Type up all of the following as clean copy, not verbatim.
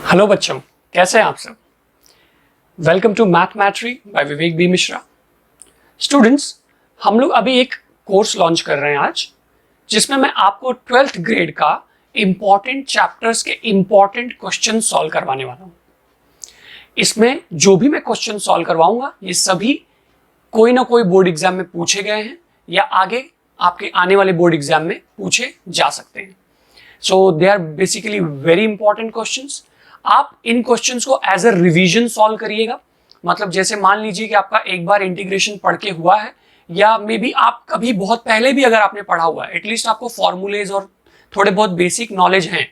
Hello बच्चों, कैसे हैं आप सब। Welcome to Mathematry by Vivek B Mishra. Students, हम लोग अभी एक कोर्स लॉन्च कर रहे हैं आज, जिसमें मैं आपको 12th ग्रेड का इंपॉर्टेंट चैप्टर्स के इंपॉर्टेंट क्वेश्चन सॉल्व करवाने वाला हूं। इसमें जो भी मैं क्वेश्चन सॉल्व करवाऊंगा ये सभी कोई ना कोई बोर्ड एग्जाम में पूछे गए हैं या आगे आपके आने वाले बोर्ड एग्जाम में पूछे जा सकते हैं। So they are basically very important questions. आप इन क्वेश्चंस को एज अ रिवीजन सॉल्व करिएगा। मतलब जैसे मान लीजिए कि आपका एक बार इंटीग्रेशन पढ़ के हुआ है, या मे बी आप कभी बहुत पहले भी अगर आपने पढ़ा हुआ है, एटलीस्ट आपको फॉर्मूलेज और थोड़े बहुत बेसिक नॉलेज हैं,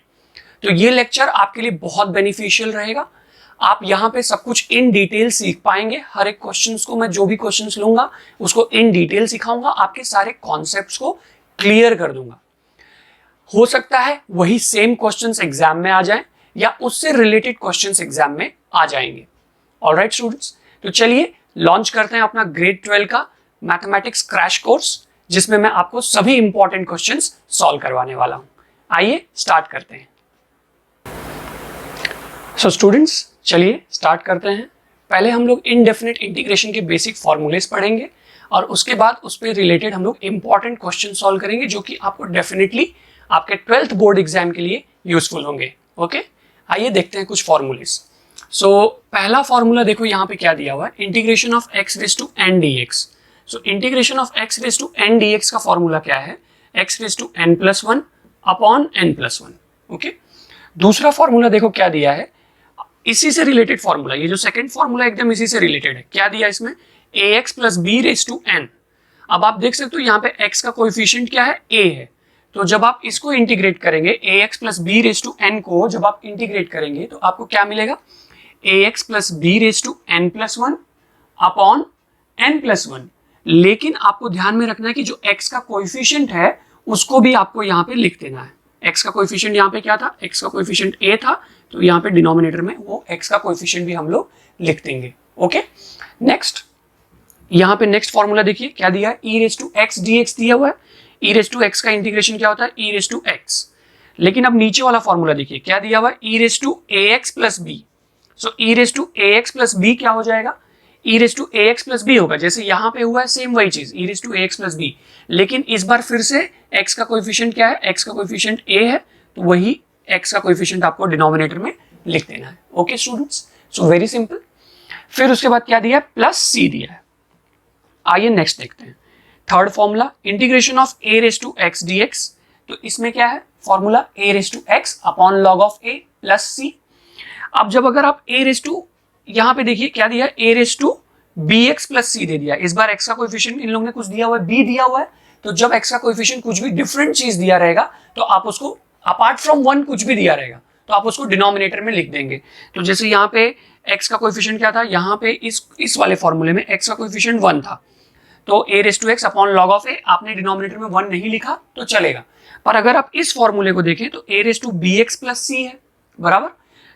तो ये लेक्चर आपके लिए बहुत बेनिफिशियल रहेगा। आप यहाँ पे सब कुछ इन डिटेल सीख पाएंगे। हर एक क्वेश्चंस को मैं जो भी क्वेश्चंस लूंगा उसको इन डिटेल सिखाऊंगा, आपके सारे कॉन्सेप्ट्स को क्लियर कर दूंगा। हो सकता है वही सेम क्वेश्चंस एग्जाम में आ जाएं या उससे रिलेटेड क्वेश्चंस एग्जाम में आ जाएंगे। ऑलराइट स्टूडेंट्स, तो चलिए लॉन्च करते हैं अपना ग्रेड 12 का मैथमेटिक्स क्रैश कोर्स, जिसमें मैं आपको सभी इंपॉर्टेंट क्वेश्चंस सॉल्व करवाने वाला हूं। आइए स्टार्ट करते हैं। सो स्टूडेंट्स, चलिए स्टार्ट करते हैं। पहले हम लोग इनडेफिनिट इंटीग्रेशन के बेसिक फॉर्मूलेस पढ़ेंगे और उसके बाद उस पर रिलेटेड हम लोग इंपॉर्टेंट क्वेश्चन सॉल्व करेंगे, जो कि आपको डेफिनेटली आपके 12th बोर्ड एग्जाम के लिए यूजफुल होंगे। ओके, आइए देखते हैं कुछ फॉर्मूलेस। सो पहला फॉर्मूला देखो यहाँ पे क्या दिया हुआ है, integration of x raise to n dx। So integration of x raise to n dx का फॉर्मूला क्या है, x raise to n plus 1 upon n plus 1। Okay, दूसरा फॉर्मूला देखो क्या दिया है, इसी से रिलेटेड फॉर्मूला, ये जो सेकंड फॉर्मूला एकदम इसी से रिलेटेड है। क्या दिया इसमें, ax plus b raise to n। अब आप देख सकते हो यहाँ पे x का कोएफिशिएंट क्या है, a है। तो जब आप इसको इंटीग्रेट करेंगे, ax plus B raise to n को जब आप इंटीग्रेट करेंगे तो आपको क्या मिलेगा, ax plus B raise to n plus 1 upon n plus 1। लेकिन आपको ध्यान में रखना है कि जो x का कोएफिशिएंट है उसको भी आपको यहाँ पे लिख देना है। x का कोएफिशिएंट यहाँ पे क्या था, x का कोएफिशिएंट a था, तो यहाँ पे डिनोमिनेटर में वो x का कोएफिशिएंट भी हम लोग लिख देंगे। ओके, नेक्स्ट यहाँ पे नेक्स्ट फॉर्मूला देखिए क्या दिया है, e raise to x dx दिया हुआ है। e रेज टू x का इंटीग्रेशन क्या होता है, e रेज टू x। लेकिन अब नीचे वाला फॉर्मूला देखिए क्या दिया हुआ है, e raise to ax plus b। So e raise to ax plus b क्या हो जाएगा, e raise to ax plus b होगा। जैसे यहाँ पे हुआ है सेम वही चीज, e raise to ax plus b, लेकिन इस बार फिर से x का कोएफिशिएंट क्या है, x का कोएफिशिएंट a है, तो वही x का कोएफिशिएंट आपको डिनोमिनेटर में लिख देना है। Okay students, so very simple. फिर उसके बाद क्या दिया है, प्लस c दिया है। आइए नेक्स्ट देखते हैं third formula, integration of a raise to x dx। तो इसमें क्या है formula, a raise to x upon log of a plus c। अब जब अगर आप a रेज टू, यहाँ पे देखिए क्या दिया है, a raise to bx plus c दे दिया। इस बार x का कोएफिशिएंट इन लोगों ने कुछ दिया हुआ है, b दिया हुआ है। तो जब x का कोएफिशिएंट कुछ भी डिफरेंट चीज दिया रहेगा तो आप उसको अपार्ट फ्रॉम 1 कुछ भी दिया रहेगा तो आप उसको डिनोमिनेटर में लिख देंगे। तो जैसे यहाँ पे x का कोएफिशिएंट क्या था, यहाँ पे इस वाले फॉर्मूले में x का कोएफिशिएंट 1 था, तो a raise to x upon log of a, आपने डिनोमिनेटर में 1 नहीं लिखा तो चलेगा। पर अगर आप इस फॉर्मूले को देखें तो a raise to bx plus c है, बराबर।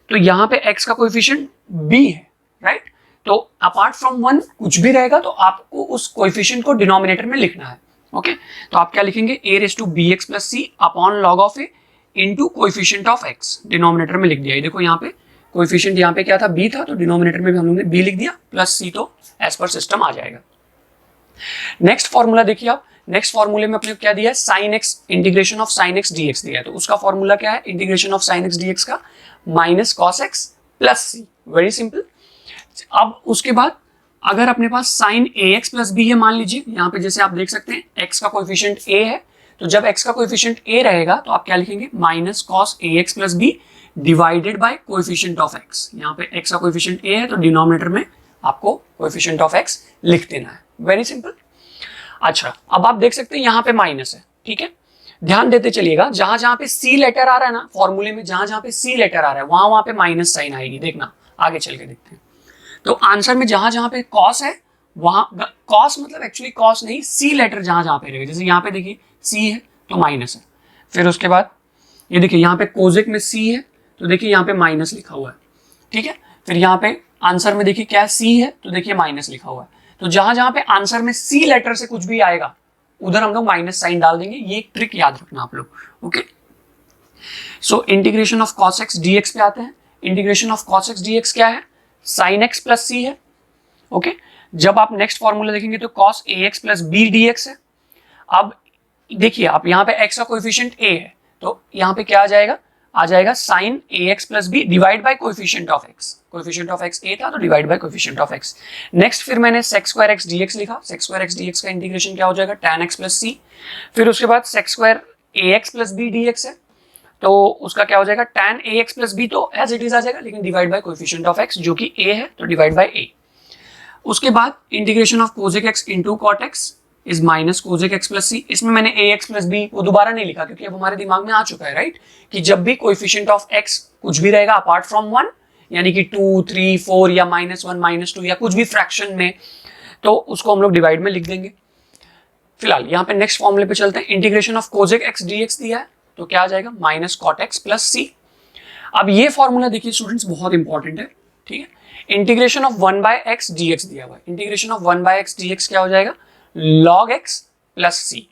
तो यहाँ पे x का कोएफिशिएंट b है, राइट। तो अपार्ट फ्रॉम 1 कुछ भी रहेगा तो आपको उस कोएफिशिएंट को डिनोमिनेटर में लिखना है। ओके, तो आप क्या लिखेंगे, a raise to bx plus c upon log of a into coefficient of x, denominator में लिख दिया। ये देखो यहाँ पे कोएफिशिएंट यहाँ पे क्या था, b था, तो डिनोमिनेटर में भी हम लोगों ने b लिख दिया, प्लस c तो एज पर सिस्टम आ जाएगा। नेक्स्ट फॉर्मूला देखिए आप, नेक्स्ट फॉर्मूले में अपने क्या दिया है, sine x, integration of sine x dx दिया है। तो उसका फॉर्मूला क्या है, integration of sine x dx का minus cos x plus c। Very simple. अब उसके बाद अगर अपने पास साइन ax प्लस b है, मान लीजिए यहाँ पे जैसे आप देख सकते हैं x का कोएफिशिएंट a है, तो जब x का कोएफिशिएंट a रहेगा तो आप क्या लिखेंगे, minus cos ax plus b divided by coefficient of x। यहाँ पे x का कोएफिशिएंट a है तो डिनोमिनेटर में आपको कोएफिशिएंट ऑफ x लिख देना है। Very simple. अच्छा, अब आप देख सकते हैं यहाँ पे माइनस है, ठीक है। ध्यान देते चलिएगा, जहां जहां पे सी लेटर आ रहा है ना फॉर्मूले में, जहां जहां पे सी लेटर आ रहा है वहां वहां पे माइनस साइन आएगी, देखना आगे चल के देखते हैं। तो आंसर में जहां जहां पे कॉस है वहां, कॉस मतलब एक्चुअली कॉस नहीं, सी लेटर जहां जहां पे रहेगा, जैसे यहाँ पे देखिए सी है तो माइनस है। फिर उसके बाद ये देखिए यहाँ पे कोजेक में सी है तो देखिए यहाँ पे माइनस लिखा हुआ है, ठीक है। फिर यहाँ पे आंसर में देखिए क्या सी है तो देखिए माइनस लिखा हुआ है। तो जहां जहां पे आंसर में सी लेटर से कुछ भी आएगा उधर हम लोग माइनस साइन डाल देंगे। ये एक ट्रिक याद रखना आप लोग। Okay, so integration of cos x dx पे आते हैं। Integration of cos x dx क्या है, sin x प्लस सी है। ओके, जब आप नेक्स्ट फॉर्मूला देखेंगे तो cos ax plus B dx है। अब देखिए आप यहाँ पे x का कोएफिशिएंट a है, तो यहाँ पे क्या आ जाएगा sin ax plus B divide by coefficient of x। Coefficient of x a था तो divide by coefficient of x। Next फिर मैंने sec स्क्वायर x dx लिखा, sec स्क्वायर x dx का इंटीग्रेशन क्या हो जाएगा, tan x प्लस c। फिर उसके बाद sec square ax plus B dx है, तो उसका क्या हो जाएगा, tan ax प्लस बी, तो एज इट इज आ जाएगा, लेकिन divide by coefficient of x जो कि a है तो डिवाइड बाय a। उसके बाद integration of cosec x into cot x is minus cosec x plus C. इसमें मैंने ax प्लस बी वो दोबारा नहीं लिखा क्योंकि अब हमारे दिमाग में आ चुका है, राइट, कि जब भी कोएफिशिएंट ऑफ x कुछ भी रहेगा अपार्ट फ्रॉम 1, यानी कि 2, 3, 4 या -1, -2 या कुछ भी फ्रैक्शन में, तो उसको हम लोग डिवाइड में लिख देंगे। फिलहाल यहाँ पे नेक्स्ट फॉर्मूले पे चलते हैं। Integration of cosec x dx दिया है तो क्या आ जाएगा, माइनस cot x प्लस सी। अब ये फॉर्मूला देखिए स्टूडेंट्स बहुत इंपॉर्टेंट है, ठीक है। इंटीग्रेशन ऑफ 1/x dx दिया हुआ है, इंटीग्रेशन ऑफ 1/x dx क्या हो जाएगा, log x प्लस सी,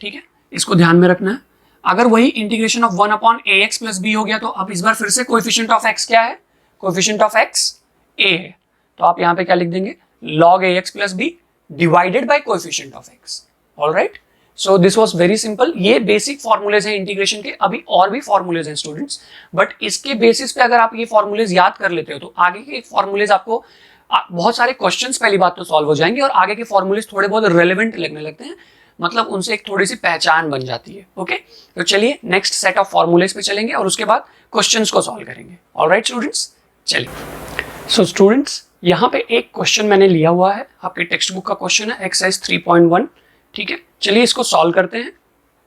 ठीक है, इसको ध्यान में रखना है। अगर वही integration of 1/ax plus B हो गया तो अब इस बार फिर से कोएफिशिएंट ऑफ x क्या है, कोएफिशिएंट ऑफ x a है, तो आप यहाँ पे क्या लिख देंगे, log ax plus B divided by coefficient of x। Alright, so this was very simple. ये बेसिक फॉर्मूलेज हैं इंटीग्रेशन के, अभी और भी फॉर्मूलेज हैं स्टूडेंट्स, बट इसके बेसिस पे अगर आप ये फॉर्मूलेज याद कर लेते हो तो आगे के फॉर्मूलेज आपको बहुत सारे क्वेश्चंस पहली बात तो सॉल्व हो जाएंगे और आगे के फॉर्मूलेज थोड़े बहुत रेलेवेंट लगने लगते हैं, मतलब उनसे एक थोड़ी सी पहचान बन जाती है। ओके, तो चलिए नेक्स्ट सेट ऑफ फॉर्मूलेज पे चलेंगे और उसके बाद क्वेश्चंस को सॉल्व करेंगे। ऑलराइट स्टूडेंट्स, चलिए। सो स्टूडेंट्स, यहाँ पे एक क्वेश्चन मैंने लिया हुआ है, आपके टेक्स्ट बुक का क्वेश्चन है, एक्सरसाइज 3.1, ठीक है। चलिए इसको सॉल्व करते हैं,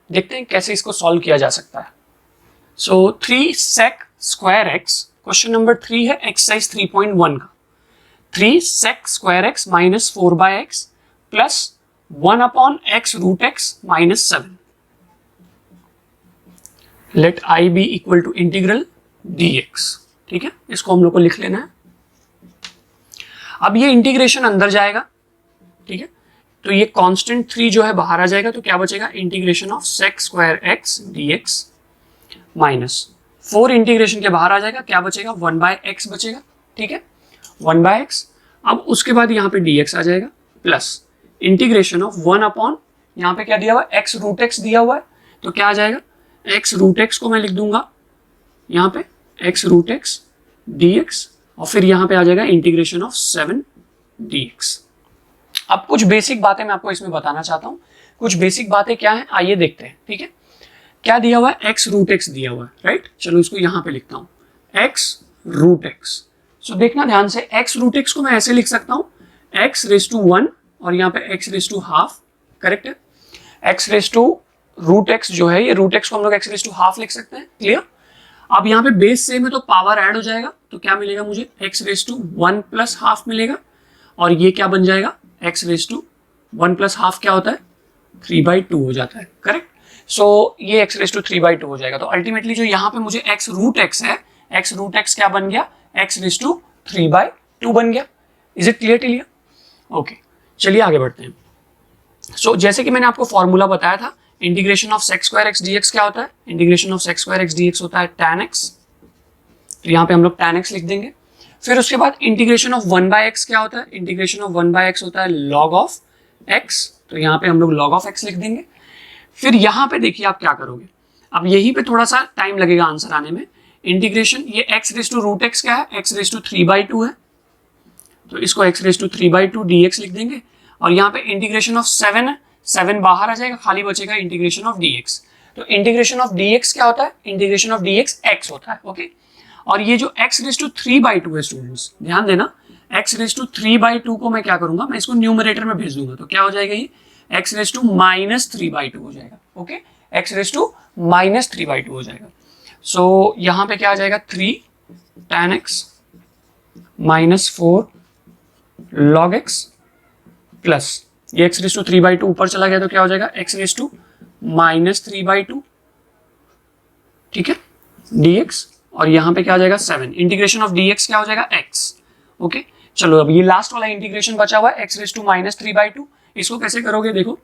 देखते हैं कैसे इसको सॉल्व किया जा सकता है। So 3 sec square x, question number 3 है एक्सरसाइज 3.1 का। 3 sec square x minus 4/x plus 1/x root x minus 7। Let i be equal to integral dx, ठीक है, इसको हम लोग को लिख लेना है। अब ये इंटीग्रेशन अंदर जाएगा, ठीक है, तो ये कांस्टेंट 3 जो है बाहर आ जाएगा, तो क्या बचेगा, integration of sec square x dx minus 4 integration के बाहर आ जाएगा, क्या बचेगा, 1/x बचेगा, ठीक है, 1/x। अब उसके बाद यहाँ पे dx आ जाएगा प्लस इंटीग्रेशन ऑफ 1/, यहाँ पे क्या दिया हुआ है, x रूट x दिया हुआ है, तो क्या आ जाएगा, x रूट x को मैं लिख दूंगा यहाँ पे x रूट x dx, और फिर यहाँ पे आ जाएगा इंटीग्रेशन ऑफ 7 dx। अब कुछ बेसिक बातें मैं आपको इसमें बताना चाहता हूँ। कुछ बेसिक बातें क्या है, आइए देखते हैं, ठीक है। क्या दिया हुआ है, x रूट x दिया हुआ है, राइट। चलो इसको यहाँ पे लिखता हूँ, x रूट x। सो देखना ध्यान से, x रूट x को मैं ऐसे लिख सकता हूँ, x रेस टू 1 और यहाँ पे x raise to half, correct है। x raise to root x जो है, ये रूट x को हम लोग x रेस टू हाफ लिख सकते हैं, क्लियर। अब यहाँ पे बेस सेम है तो पावर ऐड हो जाएगा, तो क्या मिलेगा मुझे, x raise to 1 plus half मिलेगा, और ये क्या बन जाएगा, x raise to 1 plus half क्या होता है, 3/2 हो जाता है, करेक्ट। सो ये x रेस टू 3/2 हो जाएगा, तो अल्टीमेटली जो यहाँ पे मुझे x रूट x है, x रूट x क्या बन गया, x रेस टू 3/2 बन गया। Is it clear till? Okay, चलिए आगे बढ़ते हैं। सो जैसे कि मैंने आपको फॉर्मूला बताया था, integration of sec square x dx क्या होता है, integration of sec square x dx होता है tan x, तो यहाँ पे हम लोग tan x लिख देंगे। फिर उसके बाद इंटीग्रेशन ऑफ 1/x क्या होता है, इंटीग्रेशन ऑफ 1/x होता है log ऑफ x, तो यहाँ पे हम लोग log ऑफ x लिख देंगे। फिर यहाँ पे देखिए आप क्या करोगे, अब यहीं पे थोड़ा सा टाइम लगेगा आंसर आने में। इंटीग्रेशन ये x raise to root x क्या है, x रेस टू 3/2 है, तो इसको x रेस टू 3/2 dx लिख देंगे, और यहाँ पे इंटीग्रेशन ऑफ 7 है, 7 बाहर आ जाएगा, खाली बचेगा इंटीग्रेशन ऑफ dx। तो इंटीग्रेशन ऑफ dx क्या होता है, इंटीग्रेशन ऑफ dx x होता है, ओके। और ये जो x रेस टू 3/2 है स्टूडेंट्स, ध्यान देना, x रेस टू 3/2 को मैं क्या करूंगा, मैं इसको न्यूमरेटर में भेज दूंगा, तो क्या हो जाएगा, ये x रेस टू -3/2 हो जाएगा, ओके, x रेस टू -3/2 हो जाएगा। सो यहाँ पे क्या आ जाएगा, 3 tan x minus 4 log x plus ये x रेस टू 3/2 ऊपर चला गया तो क्या हो जाएगा, x रेस टू -3/2, ठीक है, dx, और यहाँ पे क्या आ जाएगा 7, इंटीग्रेशन ऑफ dx क्या हो जाएगा x, ओके। चलो अब ये लास्ट वाला इंटीग्रेशन बचा हुआ है x रेस टू -3/2, इसको कैसे करोगे, देखो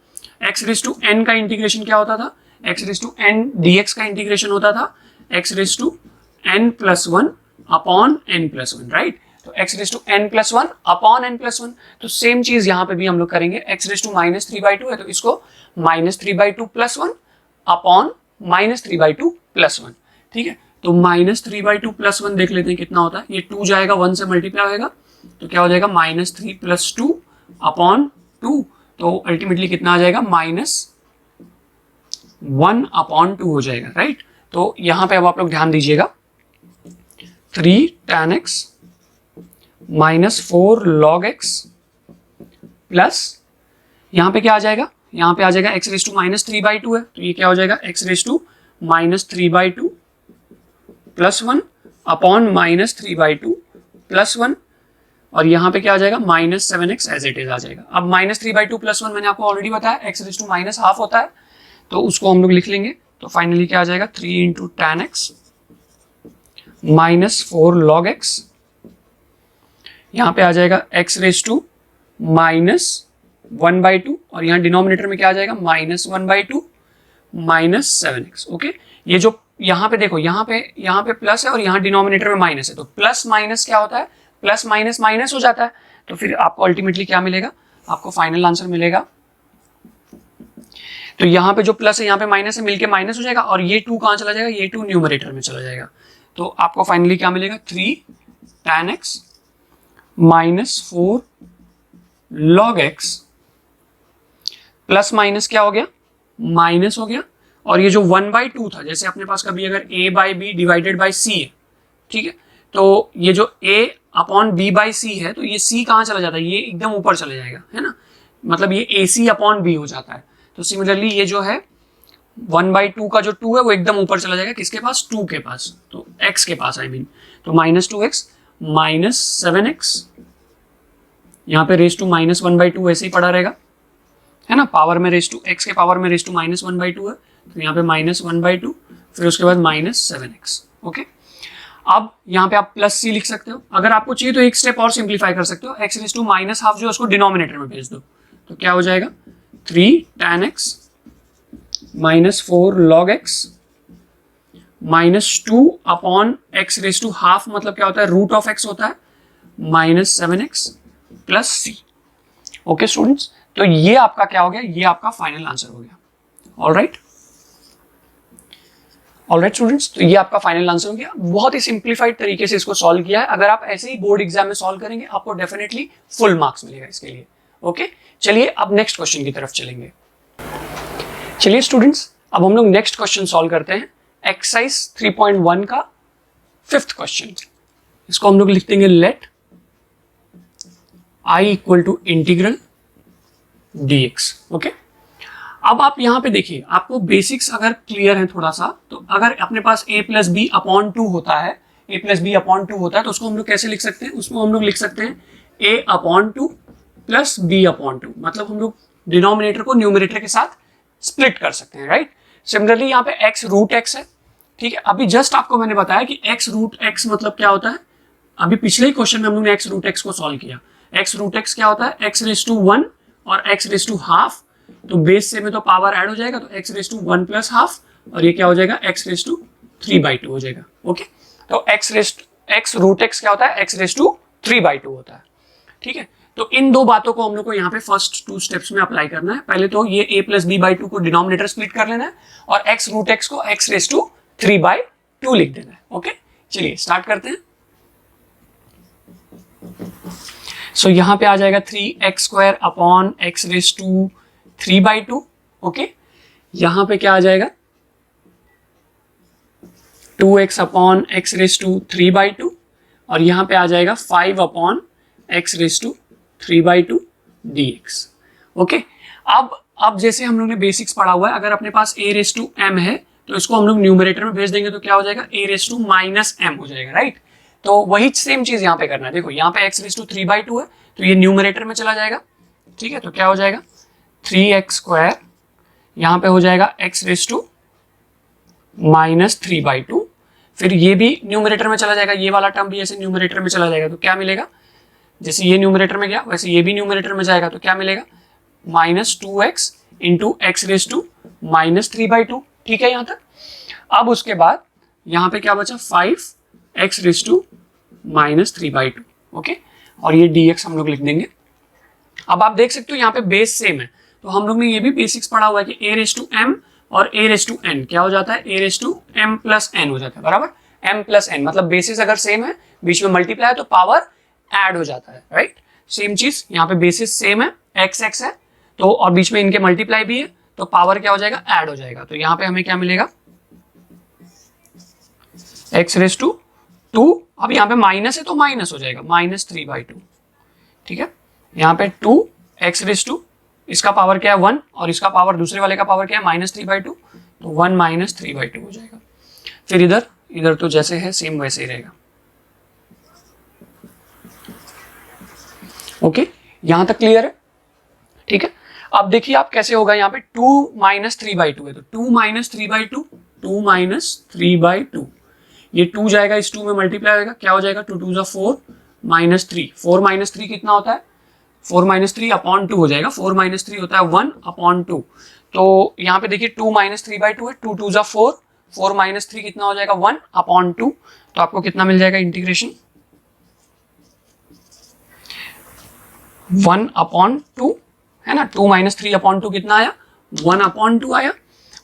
x रेस टू n का इंटीग्रेशन क्या होता था, x raise to n dx का इंटीग्रेशन होता था x raise to n plus 1 upon n plus one, right. तो x raise to n plus one upon n plus one. तो same चीज यहाँ पे भी हम लोग करेंगे, x रेस टू माइनस 3/2 है तो इसको minus 3/2 plus one upon minus 3/2 plus one, ठीक है। तो माइनस 3/2 प्लस वन देख लेते हैं कितना होता है, ये 2 जाएगा 1 से मल्टीप्लाई होगा तो क्या हो जाएगा माइनस 3 प्लस 2 अपॉन 2, तो अल्टीमेटली कितना आ जाएगा माइनस 1 अपॉन 2 हो जाएगा, राइट। तो यहां पे अब आप लोग ध्यान दीजिएगा, 3 tan x minus 4 log x plus यहां पे क्या आ जाएगा, यहां पे आ जाएगा x रेस टू माइनस 3/2 है तो ये क्या हो जाएगा x raise to minus 3/2 plus 1 upon minus 3/2 plus 1, और यहाँ पे क्या आ जाएगा minus 7x as it is आ जाएगा। अब माइनस 3/2 प्लस 1 मैंने आपको ऑलरेडी बताया x raise to minus half होता है तो उसको हम लोग लिख लेंगे। तो फाइनली क्या आ जाएगा 3 into tan x minus 4 log x, यहाँ पे आ जाएगा x रेस टू माइनस 1/2 और यहाँ डिनोमिनेटर में क्या आ जाएगा माइनस 1/2 माइनस 7x। ओके, ये जो यहाँ पे देखो यहाँ पे प्लस है और यहाँ डिनोमिनेटर में माइनस है, तो प्लस माइनस क्या होता है, प्लस माइनस माइनस हो जाता है। तो फिर आपको अल्टीमेटली क्या मिलेगा, आपको फाइनल आंसर मिलेगा। तो यहाँ पे जो प्लस है यहाँ पे माइनस है, मिलके माइनस हो जाएगा और ये 2 कहाँ चला जाएगा, ये 2 न्यूमरेटर में चला जाएगा। तो आपको फाइनली क्या मिलेगा 3 tan x minus 4 log x plus minus क्या हो गया माइनस हो गया, और ये जो 1/2 था, जैसे अपने पास कभी अगर a/b डिवाइडेड बाई c है, ठीक है, तो ये जो a अपॉन b/c है तो ये c कहाँ चला जाता है, ये एकदम ऊपर चला जाएगा, है ना, मतलब ये ac अपॉन b हो जाता है। तो सिमिलरली ये जो है 1/2 का जो 2 है वो एकदम ऊपर चला जाएगा, किसके पास 2 के पास, तो x के पास आई मीन, तो माइनस 2x माइनस 7x, यहाँ पे रेस टू माइनस 1/2 ऐसे ही पड़ा रहेगा, है ना, पावर में रेस टू x के पावर में रेस टू माइनस 1/2 है तो यहाँ पे माइनस 1/2, फिर उसके बाद माइनस 7x। ओके, अब यहाँ पे आप प्लस c लिख सकते हो, अगर आपको चाहिए तो एक स्टेप और सिंप्लीफाई कर सकते हो, x raise to minus half जो है उसको डिनोमिनेटर में भेज दो तो क्या हो जाएगा 3 tan x minus 4 log x minus 2 upon x raise to half, मतलब क्या होता है रूट ऑफ x होता है, minus 7x plus c। Okay students, तो ये आपका क्या हो गया, ये आपका फाइनल आंसर हो गया। ऑलराइट स्टूडेंट्स, तो ये आपका फाइनल आंसर हो गया। बहुत ही सिंप्लीफाइड तरीके से इसको सॉल्व किया है, अगर आप ऐसे ही बोर्ड एग्जाम में सॉल्व करेंगे आपको डेफिनेटली फुल मार्क्स मिलेगा इसके लिए। ओके, चलिए अब नेक्स्ट क्वेश्चन की तरफ चलेंगे। चलिए स्टूडेंट्स, अब हम लोग नेक्स्ट क्वेश्चन सॉल्व करते हैं, एक्सरसाइज 3.1 का 5th क्वेश्चन। इसको हम लोग लिख देंगे let i equal to integral dx। Okay, अब आप यहां पे देखिए, आपको बेसिक्स अगर क्लियर है थोड़ा सा, तो अगर अपने पास a प्लस बी अपॉन 2 होता है, a प्लस बी अपॉन 2 होता है तो उसको हम लोग कैसे लिख सकते हैं, उसको हम लोग लिख सकते हैं a upon 2 plus b upon 2, मतलब हम लोग डिनोमिनेटर को न्यूमरेटर के साथ स्प्लिट कर सकते हैं, राइट। सिमिलरली यहाँ पे x रूट x है, ठीक है। अभी जस्ट आपको मैंने बताया कि x रूट x मतलब क्या होता है, अभी पिछले ही क्वेश्चन में हम लोग ने x रूट x को सॉल्व किया। x रूट x क्या होता है, x रेस टू 1 और x रेस टू हाफ, तो बेस से में तो पावर ऐड हो जाएगा तो x raise to 1 plus half, और ये क्या हो जाएगा x रेस टू 3/2 हो जाएगा। ओके, तो x रूट x क्या होता है, x रेस टू 3/2 होता है, ठीक है। तो इन दो बातों को हम लोग को यहाँ पे फर्स्ट 2 स्टेप्स में अप्लाई करना है। पहले तो ये a प्लस b/2 को डिनोमिनेटर स्प्लिट कर लेना है और x रूट x को x रेस टू 3/2 लिख देना है। ओके, चलिए स्टार्ट करते हैं। सो यहाँ पे आ जाएगा 3x² upon x raise to 3/2। Okay, यहाँ पे क्या आ जाएगा 2x upon x raise to 3/2 और यहाँ पे आ जाएगा 5 upon x raise to 3/2 dx। Okay, अब जैसे हम लोग ने बेसिक्स पढ़ा हुआ है, अगर अपने पास a रेस टू m है तो इसको हम लोग न्यूमरेटर में भेज देंगे तो क्या हो जाएगा a raise to minus m हो जाएगा, राइट। तो वही सेम चीज यहाँ पे करना है। देखो यहाँ पे x रेस टू 3/2 है तो ये न्यूमरेटर में चला जाएगा, ठीक है। तो क्या हो जाएगा 3x², यहाँ पे हो जाएगा x रेस टू माइनस 3/2, फिर ये भी न्यूमरेटर में चला जाएगा, ये वाला टर्म भी ऐसे न्यूमरेटर में चला जाएगा। तो क्या मिलेगा, जैसे ये न्यूमरेटर में गया वैसे ये भी न्यूमरेटर में जाएगा, तो क्या मिलेगा minus 2x into X raise to minus 3/2, ठीक है यहाँ तक। अब उसके बाद यहाँ पे क्या बचा 5 X raise to minus 3/2। Okay, और ये dx हम लोग लिख देंगे। अब आप देख सकते हो यहाँ पे बेस सेम है, तो हम लोग ने ये भी बेसिक्स पढ़ा हुआ है कि a रेस टू m और a रेस टू n क्या हो जाता है, a raise to m plus n हो जाता है, बराबर m प्लस n, मतलब बेसिस अगर सेम है, बीच में मल्टीप्लाई है तो पावर ऐड हो जाता है, राइट। सेम चीज यहाँ पे बेसिस सेम है, x है तो, और बीच में इनके मल्टीप्लाई भी है तो पावर क्या हो जाएगा, ऐड हो जाएगा। तो यहाँ पे हमें क्या मिलेगा, x रेस टू 2, अब यहाँ पे माइनस है तो माइनस हो जाएगा, -3/2। ठीक है, यहाँ पे 2 x रेस टू, इसका पावर क्या है 1 और इसका पावर दूसरे वाले का पावर क्या है -3/2, तो 1 -3/2 हो जाएगा। फिर इधर तो जैसे है सेम वैसे ही रहेगा। ओके, यहां तक क्लियर है, ठीक है। अब देखिए आप कैसे होगा, यहाँ पे 2 -3/2 है तो 2 -3/2, 2 -3/2, ये 2 जाएगा इस 2 में मल्टीप्लाई होगा, क्या हो जाएगा, 2 2 जा 4 -3, 4 -3 कितना होता है, 4 -3 अपॉन 2 हो जाएगा, 4 -3 होता है 1/2। तो यहाँ पे देखिए 2 -3/2 है, 2 2 जा 4, 4 -3 कितना हो जाएगा 1/2। तो आपको कितना मिल जाएगा इंटीग्रेशन, 1/2 है ना, 2 -3/2 कितना आया, 1/2 आया।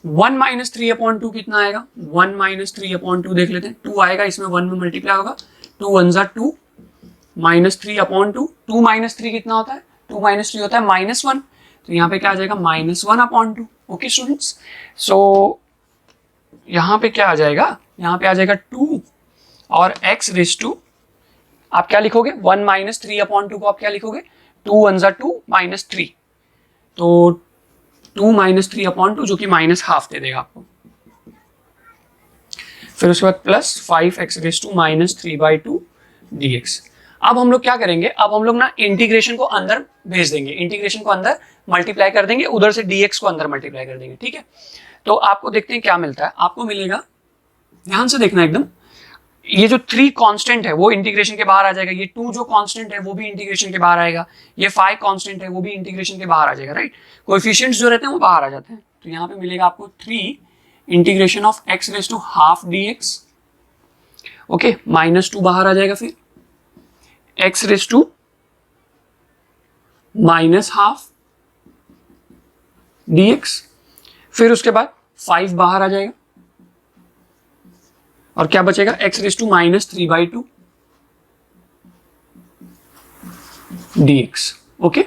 1 -3/2 कितना आएगा, 1 -3/2 देख लेते हैं, 2 आएगा इसमें 1 में मल्टीप्लाई होगा, 2 1 जा 2, -3/2, 2 -3 कितना होता है, 2 -3 होता है -1, तो यहाँ पे क्या आ जाएगा -1/2। ओके स्टूडेंट्स, सो यहाँ पे क्या आ जाएगा, यहाँ पे आ जाएगा 2 और x रेस टू, आप क्या लिखोगे, 1 -3/2 को आप क्या लिखोगे, 2 1 जा 2 -3, तो 2 -3/2 जो कि -1/2 दे देगा आपको। फिर उसके बाद plus 5x race to -3/2 dx। अब हम लोग क्या करेंगे, अब हम लोग ना इंटीग्रेशन को अंदर भेज देंगे, इंटीग्रेशन को अंदर मल्टीप्लाई कर देंगे, उधर से dx को अंदर मल्टीप्लाई कर देंगे, ठीक है। तो आपको देखते हैं क्या मिलता है, आपको मिलेगा, ध्यान से देखना एकदम, ये जो 3 कांस्टेंट है वो इंटीग्रेशन के बाहर आ जाएगा, ये 2 जो कांस्टेंट है वो भी इंटीग्रेशन के बाहर आएगा, ये 5 कांस्टेंट है वो भी इंटीग्रेशन के बाहर आ जाएगा, राइट। कोएफिशिएंट्स जो रहते हैं वो बाहर आ जाते हैं, तो यहाँ पे मिलेगा आपको 3 integration of x raise to half dx। Okay, -2 बाहर आ जाएगा, फिर x रेस टू -1/2 dx, फिर उसके बाद 5 बाहर आ जाएगा और क्या बचेगा, x raise to -3/2 dx। Okay,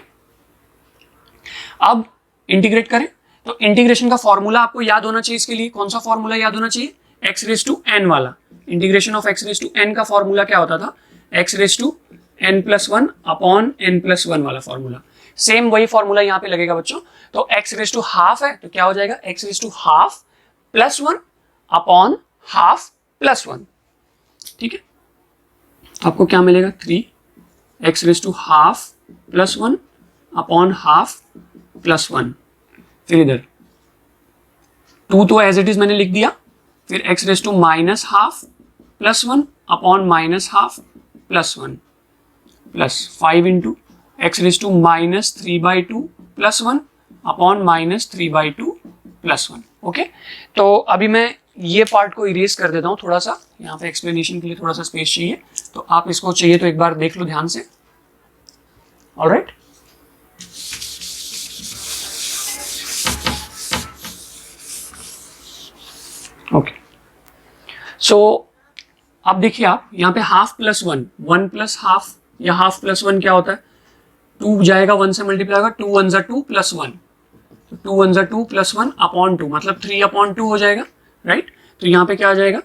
अब इंटीग्रेट करें, तो इंटीग्रेशन का फॉर्मूला आपको याद होना चाहिए, इसके लिए कौन सा फॉर्मूला याद होना चाहिए, x रेस टू n वाला। Integration of x raise to n का फॉर्मूला क्या होता था, x raise to n+1 upon n+1 वाला फॉर्मूला, सेम वही फॉर्मूला यहाँ पे लगेगा बच्चों। तो x रेस टू हाफ है तो क्या हो जाएगा, x raise to half +1 upon half +1, ठीक है। आपको क्या मिलेगा, 3x raise to half +1 upon half +1, फिर इधर 2 तो एज इट इज मैंने लिख दिया, फिर x raise to -1/2 +1 upon -1/2 +1 plus 5 into x raise to -3/2 +1 upon -3/2 +1। Okay, तो अभी मैं ये पार्ट को इरेज कर देता हूँ थोड़ा सा, यहाँ पे एक्सप्लेनेशन के लिए थोड़ा सा स्पेस चाहिए, तो आप इसको चाहिए तो एक बार देख लो ध्यान से। ऑलराइट, ओके, सो अब देखिए आप यहाँ पे हाफ +1, 1 + हाफ या हाफ +1 क्या होता है, 2 जाएगा 1 से मल्टीप्लाई होगा, 2 1 जा 2 +1, 2 1 जा 2 +1 अपॉन 2 मतलब 3/2 हो जाएगा, राइट। तो यहाँ पे क्या आ जाएगा,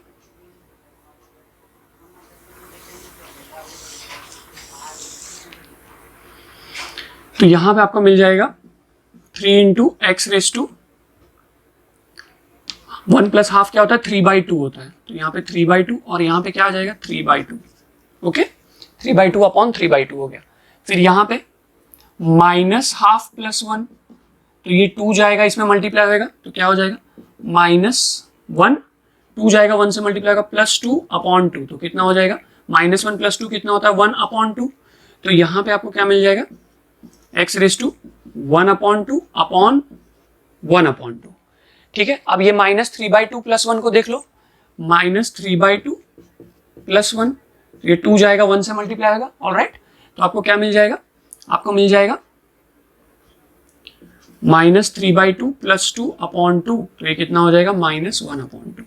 तो यहाँ पे आपको मिल जाएगा 3 into X raise to 1 + half क्या होता है, 3/2 होता है, तो यहाँ पे 3/2 और यहाँ पे क्या आ जाएगा 3/2। ओके, 3/2 अपॉन 3/2 हो गया। फिर यहाँ पे -1/2 +1, तो ये 2 जाएगा इसमें मल्टीप्लाई होगा तो क्या हो जाएगा -1, 2 जाएगा 1 से मल्टीप्लाई होगा +2 अपॉन 2, तो कितना हो जाएगा -1 + 2 कितना होता है 1/2। तो यहाँ पे आपको क्या मिल जाएगा, x रेस टू 1/2 अपॉन 1/2, ठीक है। अब ये -3/2 +1 को देख लो, -3/2 +1, ये 2 जाएगा 1 से मल्टीप्लाई होगा। ऑलराइट, तो आपको क्या मिल जाएगा, आपको मिल जाएगा -3/2 + 2/2, तो ये कितना हो जाएगा -1/2।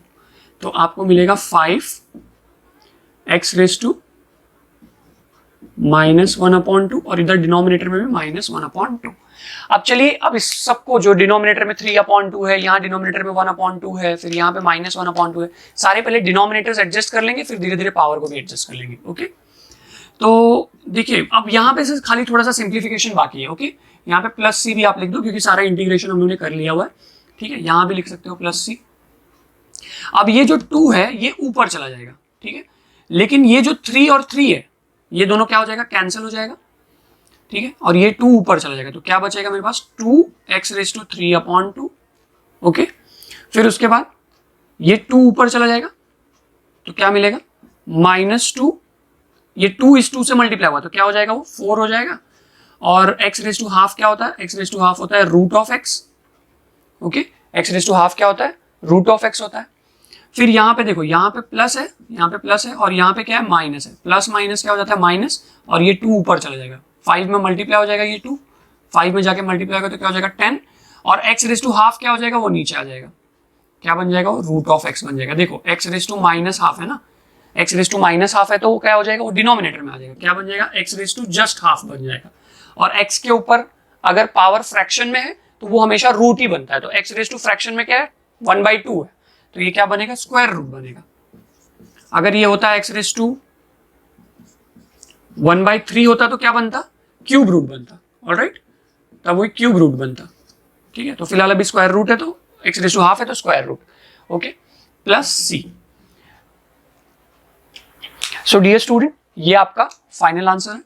तो आपको मिलेगा 5x⁻⁻⁻1/2 और इधर डिनोमिनेटर में भी -1/2। अब चलिए, अब इस सबको जो डिनोमिनेटर में 3/2 है, यहाँ डिनोमिनेटर में 1/2 है, फिर यहाँ पे -1/2 है, सारे पहले डिनोमिनेटर्स एडजस्ट कर लेंगे, फिर धीरे धीरे पावर को भी एडजस्ट कर लेंगे। ओके, तो देखिए अब यहाँ पे खाली थोड़ा सा सिंप्लीफिकेशन बाकी है। ओके, यहाँ पे +c भी आप लिख दो क्योंकि सारा इंटीग्रेशन हम लोगों ने कर लिया हुआ है। ठीक है, यहाँ भी लिख सकते हो +c। अब ये जो 2 है ये ऊपर चला जाएगा, ठीक है, लेकिन ये जो 3 और 3 है ये दोनों क्या हो जाएगा, कैंसिल हो जाएगा। ठीक है, और ये 2 ऊपर चला जाएगा, तो क्या बचेगा मेरे पास 2x⁻³ ओके, फिर उसके बाद ये 2 ऊपर चला जाएगा, तो क्या मिलेगा -2, ये 2 इस 2 से मल्टीप्लाई हुआ तो क्या हो जाएगा, वो 4 हो जाएगा। और x⁻½ क्या होता है, x⁻½ होता है √x। ओके, x⁻½ क्या होता है, √x होता है। फिर यहाँ पे देखो, यहाँ पे प्लस है, यहाँ पे प्लस है, और यहाँ पे क्या है, माइनस है। प्लस माइनस क्या हो जाता है, माइनस, और ये 2 ऊपर चला जाएगा, 5 में मल्टीप्लाई हो जाएगा, ये 2 5 में जाके मल्टीप्लाई होगा तो क्या हो जाएगा 10, और x⁻½ क्या हो जाएगा, वो नीचे आ जाएगा, क्या बन जाएगा, वो √x बन जाएगा। देखो x⁻−½ है ना, x⁻−½ है तो वो क्या हो जाएगा, वो डिनोमिनेटर में आ जाएगा, क्या बन जाएगा, x⁻½ बन जाएगा। और x के ऊपर अगर पावर फ्रैक्शन में है तो वो हमेशा रूट ही बनता है, तो x⁻² फ्रैक्शन में क्या है, 1/2 है, तो ये क्या बनेगा, स्क्वायर रूट बनेगा। अगर ये होता है x⁻1/3 होता तो क्या बनता, क्यूब रूट बनता। ऑलराइट, तब वो क्यूब रूट बनता। ठीक है, तो फिलहाल अभी स्क्वायर रूट है तो x⁻½ है तो square root. Okay, +c। So dear student, ये आपका फाइनल आंसर है,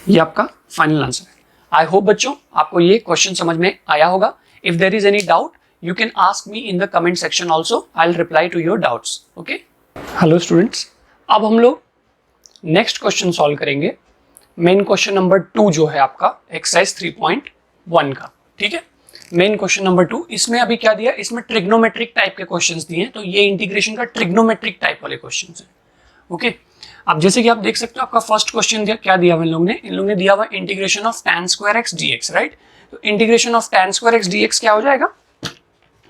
ये आपका फाइनल आंसर है। आई होप बच्चों आपको ये क्वेश्चन समझ में आया होगा। If there is any doubt you can ask me in the comment section also, I'll reply to your doubts. Okay, hello students, अब हम लोग नेक्स्ट क्वेश्चन सॉल्व करेंगे, मेन क्वेश्चन नंबर 2 जो है आपका एक्सरसाइज 3.1 का। ठीक है, मेन क्वेश्चन नंबर 2, इसमें अभी क्या दिया, इसमें ट्रिग्नोमेट्रिक टाइप के क्वेश्चंस दिए हैं, तो ये इंटीग्रेशन का ट्रिग्नोमेट्रिक टाइप वाले क्वेश्चंस हैं। ओके, अब जैसे कि आप देख सकते हो, आपका फर्स्ट क्वेश्चन दिया, क्या दिया इन लोग ने दिया हुआ integration of tan² x dx, right. तो integration of tan² x dx क्या हो जाएगा,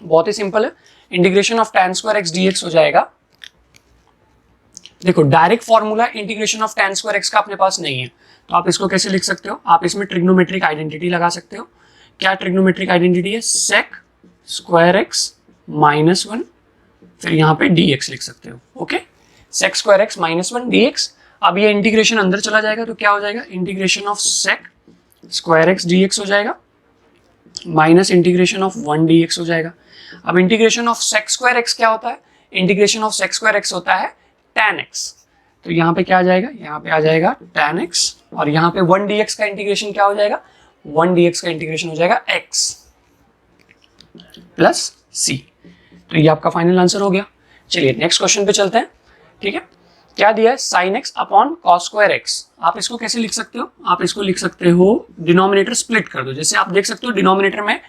बहुत ही सिंपल है, integration of tan² x dx हो जाएगा, देखो direct formula integration of tan² x का अपने पास नहीं है, तो आप इसको कैसे लिख सकते हो, आप इसमें ट्रिग्नोमेट्रिक आइडेंटिटी लगा सकते हो। क्या ट्रिग्नोमेट्रिक आइडेंटिटी है, sec² x -1, फिर यहाँ पे dx लिख सकते हो। Okay, sec² x -1 dx। अब ये इंटीग्रेशन अंदर चला जाएगा तो क्या हो जाएगा, integration of sec² x dx हो जाएगा माइनस इंटीग्रेशन ऑफ 1 dx हो जाएगा। अब इंटीग्रेशन ऑफ sec² x क्या होता है, इंटीग्रेशन ऑफ sec² x होता है tan x, तो यहाँ पे क्या आ जाएगा, यहाँ पे आ जाएगा tan x, और यहाँ पे 1 dx का इंटीग्रेशन क्या हो जाएगा, 1 dx का इंटीग्रेशन हो जाएगा x प्लस c। तो ये आपका फाइनल आंसर हो गया। चलिए नेक्स्ट क्वेश्चन पे चलते हैं। ठीक है, क्या दिया है, sin x upon cos² x। आप इसको कैसे लिख सकते हो, आप इसको लिख सकते हो, डिनोमिनेटर स्प्लिट कर दो। जैसे आप देख सकते हो डिनोमिनेटर में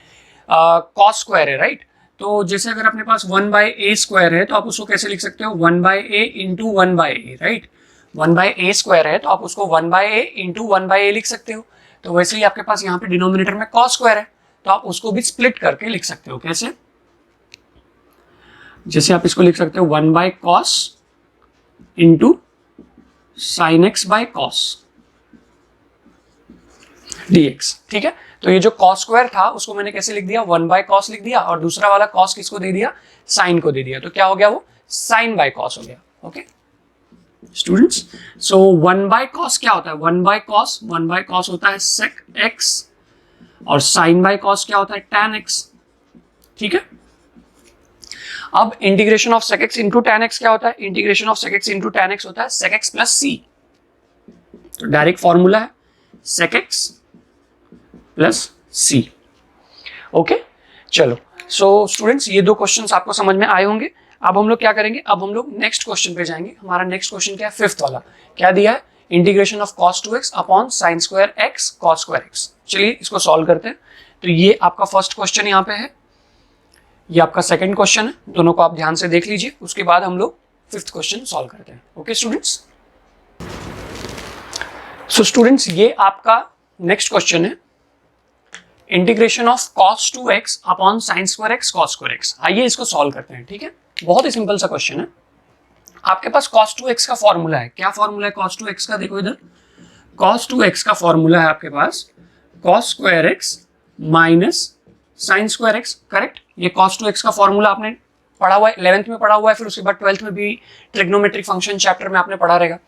cos² है, राइट, तो जैसे अगर अपने पास 1/a² है तो आप उसको कैसे लिख सकते हो, 1/a into 1/a, right. 1/a² है तो आप उसको 1/a इंटू 1/a लिख सकते हो। तो वैसे ही आपके पास यहाँ पे डिनोमिनेटर में cos² है तो आप उसको भी स्प्लिट करके लिख सकते हो। कैसे, जैसे आप इसको लिख सकते हो 1/cos into sin x by cos dx। ठीक है, तो ये जो cos² था उसको मैंने कैसे लिख दिया, 1/cos लिख दिया, और दूसरा वाला cos किसको दे दिया, sin को दे दिया, तो क्या हो गया, वो sin by cos हो गया। ओके स्टूडेंट्स, सो 1/cos क्या होता है, 1/cos होता है sec x, और sin by cos क्या होता है, tan x। ठीक है, अब integration of sec x into tan x क्या होता है, integration of sec x into tan x होता है sec x प्लस c। तो डायरेक्ट फॉर्मूला है sec x plus c। Okay, चलो, सो स्टूडेंट्स ये दो क्वेश्चंस आपको समझ में आए होंगे। अब हम लोग क्या करेंगे, अब हम लोग नेक्स्ट क्वेश्चन पे जाएंगे। हमारा नेक्स्ट क्वेश्चन क्या है, 5th वाला, क्या दिया है, integration of cos2x upon sin² x cos² x। चलिए इसको सॉल्व करते हैं। तो ये आपका फर्स्ट क्वेश्चन यहाँ पे है, ये आपका सेकंड क्वेश्चन है, दोनों को आप ध्यान से देख लीजिए, उसके बाद हम लोग फिफ्थ क्वेश्चन सॉल्व करते हैं। ओके स्टूडेंट्स, सो स्टूडेंट्स ये आपका नेक्स्ट क्वेश्चन है, integration of cos 2x upon sin square x cos square x। आइए इसको सॉल्व करते हैं। ठीक है, बहुत ही सिंपल सा क्वेश्चन है। आपके पास cos 2x का फॉर्मूला है, क्या फॉर्मूला है cos 2x का, देखो इधर cos 2x का फॉर्मूला है आपके पास cos square x minus sin square x, correct. ये cos 2x का फॉर्मूला आपने पढ़ा हुआ है, 11th में पढ़ा हुआ है, फिर उसके बाद 12th में भी ट्रिग्नोमेट्रिक फंक्शन चैप्टर में आपने पढ़ा रहेगा,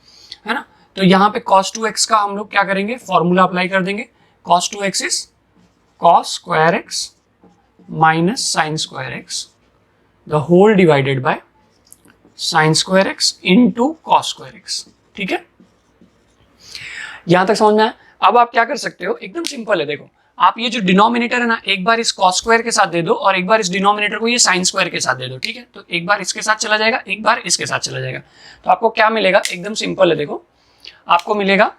है ना। तो यहाँ पे cos 2x का हम लोग क्या करेंगे, फॉर्मूला अप्लाई कर देंगे। cos 2x is cos square x minus sin square x the whole divided by sin square x into cos square x। ठीक है, यहां तक समझ में आया। अब आप क्या कर सकते हो, एकदम सिंपल है, देखो आप ये जो डिनोमिनेटर है ना, एक बार इस cos स्क्वायर के साथ दे दो और एक बार इस डिनोमिनेटर को ये sin स्क्वायर के साथ दे दो। ठीक है, तो एक बार इसके साथ चला जाएगा, एक बार इसके साथ चला जाएगा, तो आपको क्या मिलेगा, एकदम सिंपल है, देखो आपको मिलेगा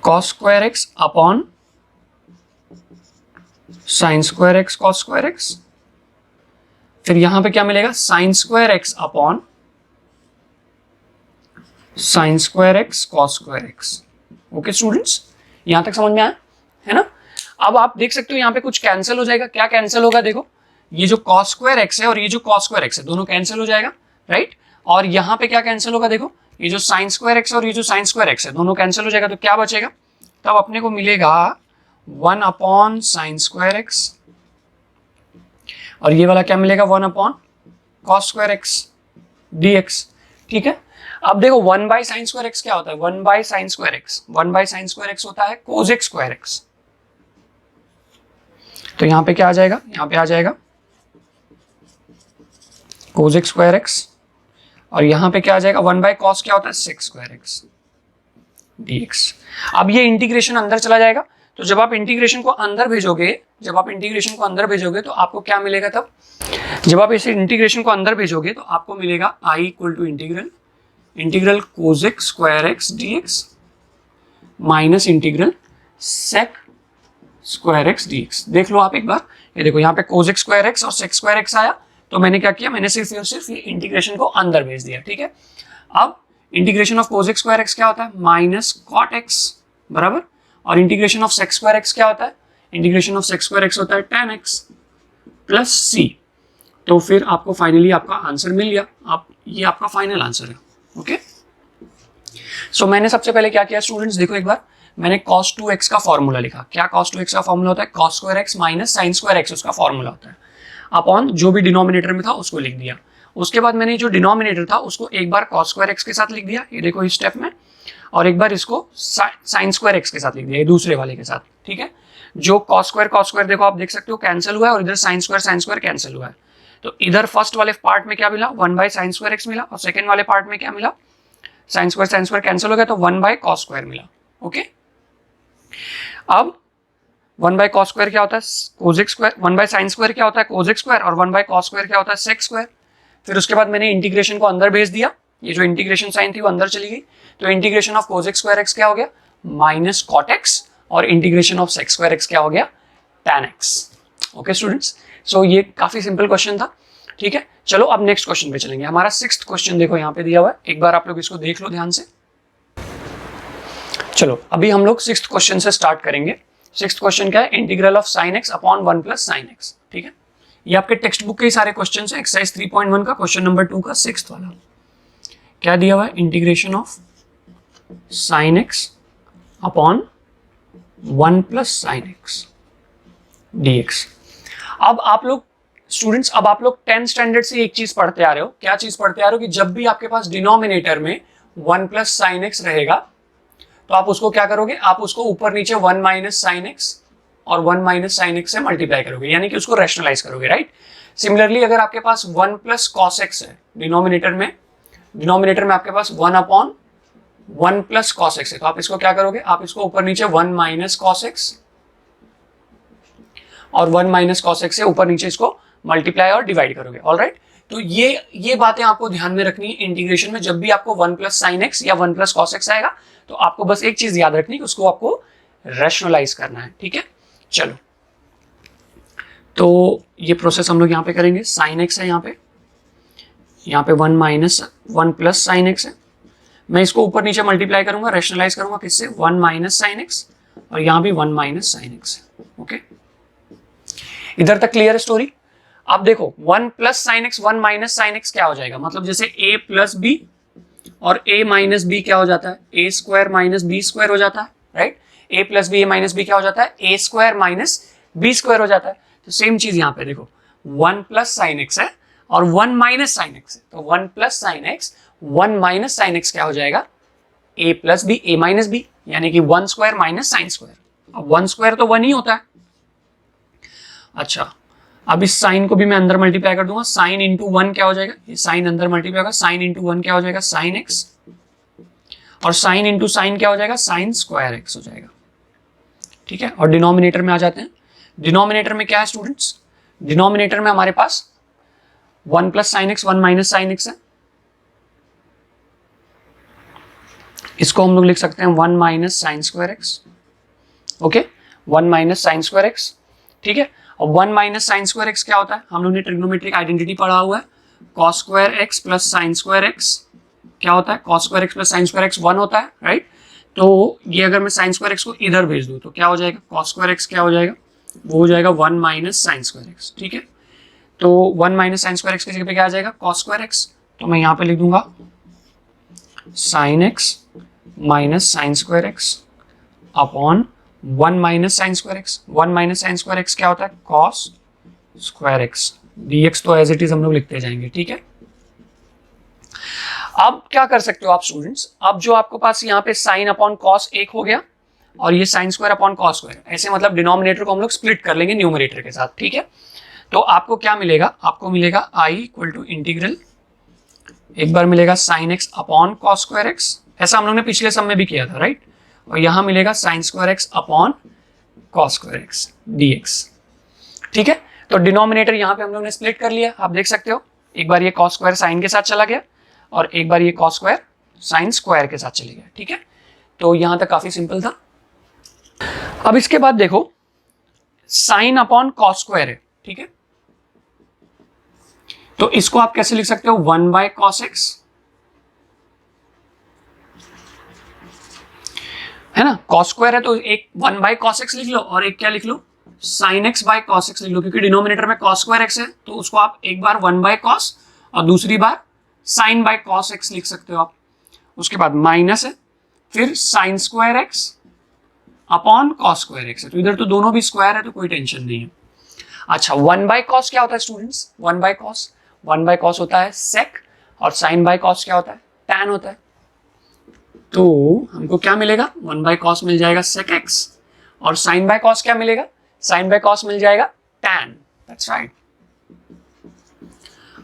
cos square x upon sin square x cos square x, फिर यहां पे क्या मिलेगा sin square x upon sin square x cos square x। Okay students, यहां तक समझ में आया है ना। अब आप देख सकते हो यहाँ पे कुछ कैंसिल हो जाएगा, क्या कैंसिल होगा, देखो ये जो cos स्क्वायर x है और ये जो cos स्क्वायर x है, दोनों कैंसिल हो जाएगा, राइट। और यहाँ पे क्या कैंसिल होगा, देखो ये जो sin स्क्वायर x और ये जो sin स्क्वायर x है, दोनों कैंसिल हो जाएगा, तो क्या बचेगा, तब अपने को मिलेगा 1 अपॉन sin स्क्वायर x और ये वाला क्या मिलेगा 1 upon cos square x dx। ठीक है, अब देखो 1 बाई साइन स्क्वायर x क्या होता है, 1 by sine square x, 1 by sine square x होता है cosec स्क्वायर x। तो यहां पे क्या आ जाएगा, यहां पे आ जाएगा cosec स्क्वायर x और यहां पे क्या आ जाएगा 1 बाई कॉस क्या होता है sec स्क्वायर x dx। अब ये इंटीग्रेशन अंदर चला जाएगा, तो जब आप इंटीग्रेशन को अंदर भेजोगे, तो आपको क्या मिलेगा, तब जब आप इसे इंटीग्रेशन को अंदर भेजोगे तो आपको मिलेगा i equal to integral cosec square x dx minus integral sec square x dx। देख लो आप एक बार, ये देखो यहाँ पे cosec स्क्वायर x और sec स्क्वायर x आया, तो मैंने क्या किया, मैंने सिर्फ और सिर्फ ये इंटीग्रेशन को अंदर भेज दिया। ठीक है, अब integration of cosec square x क्या होता है, माइनस cot x बराबर, और integration of sec square x क्या होता है, integration of sec square x होता है tan x प्लस c। तो फिर आपको फाइनली आपका आंसर मिल गया, आप ये आपका फाइनल आंसर है। ओके, सो मैंने सबसे पहले क्या किया स्टूडेंट्स, देखो एक बार मैंने cos 2x का फॉर्मूला लिखा। क्या cos 2x का फॉर्मूला होता है, cos square x minus sin square x उसका फॉर्मूला होता है, अपॉन जो भी डिनोमिनेटर में था उसको लिख दिया। उसके बाद मैंने जो डिनोमिनेटर था उसको एक बार cos स्क्वायर x के साथ लिख दिया, ये देखो इस स्टेप में, और एक बार इसको sin स्क्वायर x के साथ लिख दिया, ये दूसरे वाले के साथ। ठीक है, जो cos स्क्वायर देखो आप देख सकते हो कैंसिल हुआ है, और इधर sin स्क्वायर कैंसिल हुआ है, तो इधर फर्स्ट वाले पार्ट में क्या मिला, 1 बाई साइन स्क्वायर x मिला, और सेकेंड वाले पार्ट में क्या मिला, साइन स्क्वायर कैंसिल हो गया, तो 1 बाई कॉस स्क्वायर मिला। ओके, अब 1 बाई कॉस स्क्वायर क्या होता है, cosec square, 1 by sine square क्या होता है, कोसेक स्क्वायर, और 1 बाई कॉस स्क्वायर क्या होता है, सेक स्क्वायर। फिर उसके बाद मैंने इंटीग्रेशन को अंदर भेज दिया, ये जो इंटीग्रेशन साइन थी वो अंदर चली गई, तो integration of cosec square X क्या हो गया, माइनस कॉट एक्स, और integration of sec square X क्या हो गया, tan X. Okay students, so ये काफी सिंपल क्वेश्चन था। ठीक है, चलो अब नेक्स्ट क्वेश्चन पे चलेंगे। हमारा 6th क्वेश्चन देखो यहाँ पे दिया हुआ है, एक बार आप लोग इसको देख लो ध्यान से। चलो अभी हम लोग 6th क्वेश्चन से स्टार्ट करेंगे। 6th क्वेश्चन क्या है, integral of sine x upon 1 plus sine x. ठीक है, ये आपके टेक्स्ट बुक के ही सारे क्वेश्चन है। एक्सरसाइज 3.1 का क्वेश्चन नंबर 2 का 6th वाला क्या दिया हुआ है, integration of sine x upon 1 plus sine x dx। अब आप लोग स्टूडेंट्स, अब आप लोग 10th स्टैंडर्ड से एक चीज पढ़ते आ रहे हो। क्या चीज पढ़ते आ रहे हो कि जब भी आपके पास डिनोमिनेटर में 1 प्लस साइन एक्स रहेगा तो आप उसको क्या करोगे, आप उसको ऊपर नीचे 1 माइनस साइन एक्स और 1 माइनस साइन एक्स से मल्टीप्लाई करोगे, यानी कि उसको रैशनलाइज करोगे, राइट। सिमिलरली अगर आपके पास 1 प्लस कॉस एक्स है डिनोमिनेटर में आपके पास 1 अपॉन 1 प्लस कॉस एक्स है, तो आप इसको क्या करोगे, आप इसको ऊपर नीचे 1 माइनस कॉस एक्स और 1 माइनस कॉस एक्स से ऊपर नीचे इसको मल्टीप्लाई और डिवाइड करोगे। ऑलराइट, तो ये बातें आपको ध्यान में रखनी है इंटीग्रेशन में। जब भी आपको 1 प्लस साइन एक्स या 1 प्लस कॉस एक्स आएगा तो आपको बस एक चीज याद रखनी है कि उसको आपको रैशनलाइज करना है। ठीक है, चलो तो ये प्रोसेस हम लोग यहाँ पे करेंगे। साइन एक्स है यहाँ पे 1 माइनस 1 प्लस साइन एक्स है। मैं इसको ऊपर नीचे मल्टीप्लाई करूंगा, रेशनलाइज करूंगा किससे, 1 माइनस साइन एक्स, और यहाँ भी 1 माइनस साइन एक्स है। ओके, इधर तक क्लियर है स्टोरी। अब देखो 1 plus sine X 1 minus sine X क्या हो जाएगा, मतलब जैसे a प्लस बी और a माइनस बी क्या हो जाता है, A square minus B square हो जाता है, right. a plus B A minus B क्या हो जाता है, A square minus B square हो जाता है। तो सेम चीज यहाँ पे देखो 1 प्लस साइन एक्स है और 1 माइनस साइन एक्स है, तो 1 plus sine X 1 minus sine X क्या हो जाएगा, a plus B A minus B, यानी कि 1 स्क्वायर माइनस साइन स्क्वायर। अब 1 स्क्वायर तो 1 ही होता है। अच्छा, अब इस साइन को भी मैं अंदर मल्टीप्लाई कर दूंगा, साइन इंटू 1 क्या हो जाएगा, ये साइन अंदर मल्टीप्लाई होगा, साइन इंटू 1 क्या हो जाएगा, साइन एक्स, और साइन इंटू साइन क्या हो जाएगा, साइन स्क्वायर एक्स हो जाएगा। ठीक है, और डिनोमिनेटर में आ जाते हैं। डिनोमिनेटर में क्या है स्टूडेंट्स, डिनोमिनेटर में हमारे पास 1 plus sine X 1 minus sine X है, इसको हम लोग लिख सकते हैं 1 minus sine square x. Okay, 1 minus sine square x. ठीक है, और 1 माइनस साइन स्क्वायर एक्स क्या होता है, हम लोग ने ट्रिग्नोमेट्रिक आइडेंटिटी पढ़ा हुआ है, cos square x plus sine square X क्या होता है, cos square x plus sine square X 1 होता है, राइट। तो ये अगर मैं साइन स्क्वायर एक्स को इधर भेज दूं तो क्या हो जाएगा, कॉस स्क्वायर एक्स क्या हो जाएगा, वो हो जाएगा 1 माइनस साइन स्क्वायर एक्स। ठीक है, तो 1 माइनस साइन स्क्वायर एक्स की जगह पे क्या आ जाएगा, कॉस स्क्वायर एक्स। तो मैं यहाँ पे लिख दूंगा sine x minus sine square x upon 1 minus sine square X. 1 minus sine square X क्या होता है, कॉस स्क्वायर एक्स dx, तो एज इट इज हम लोग लिखते जाएंगे। ठीक है, अब क्या कर सकते हो आप स्टूडेंट्स, अब जो आपके पास यहाँ पे साइन अपॉन कॉस एक हो गया और ये sine square upon cos square, ऐसे मतलब डिनोमिनेटर को हम लोग स्प्लिट कर लेंगे न्यूमरेटर के साथ। ठीक है, तो आपको क्या मिलेगा, आपको मिलेगा i इक्वल टू इंटीग्रल, एक बार मिलेगा sine x upon cos square x, ऐसा हम लोग ने पिछले सम में भी किया था, राइट। और यहां मिलेगा sine square x upon cos square x dx। ठीक है, तो डिनोमिनेटर यहां पे हम लोग ने स्प्लिट कर लिया, आप देख सकते हो, एक बार ये कॉस स्क्वायर साइन के साथ चला गया और एक बार ये कॉस स्क्वायर साइन स्क्वायर के साथ चले गया। ठीक है, तो यहां तक काफी सिंपल था। अब इसके बाद देखो साइन अपॉन कॉस स्क्वायर है। ठीक है, तो इसको आप कैसे लिख सकते हो, 1 बाय कॉस एक्स, है ना, कॉस स्क्वायर है तो एक 1 बाय कॉस एक्स लिख लो और एक क्या लिख लो, sine x by cos x लिख लो, क्योंकि डिनोमिनेटर में कॉस स्क्वायर एक्स है तो उसको आप एक बार 1 बाय कॉस और दूसरी बार साइन बाय कॉस एक्स लिख सकते हो आप। उसके बाद माइनस है, फिर sine square x upon cos square x है, तो इधर तो दोनों भी स्क्वायर है तो कोई टेंशन नहीं है। अच्छा, 1 बाय कॉस क्या होता है स्टूडेंट्स, 1 बाय कॉस होता है सेक, और साइन बाय कॉस क्या होता है, टैन होता है। तो हमको क्या मिलेगा, 1 बाय कॉस मिल जाएगा सेक एक्स, और साइन बाय कॉस क्या मिलेगा, साइन बाय कॉस मिल जाएगा टैन, दैट्स राइट।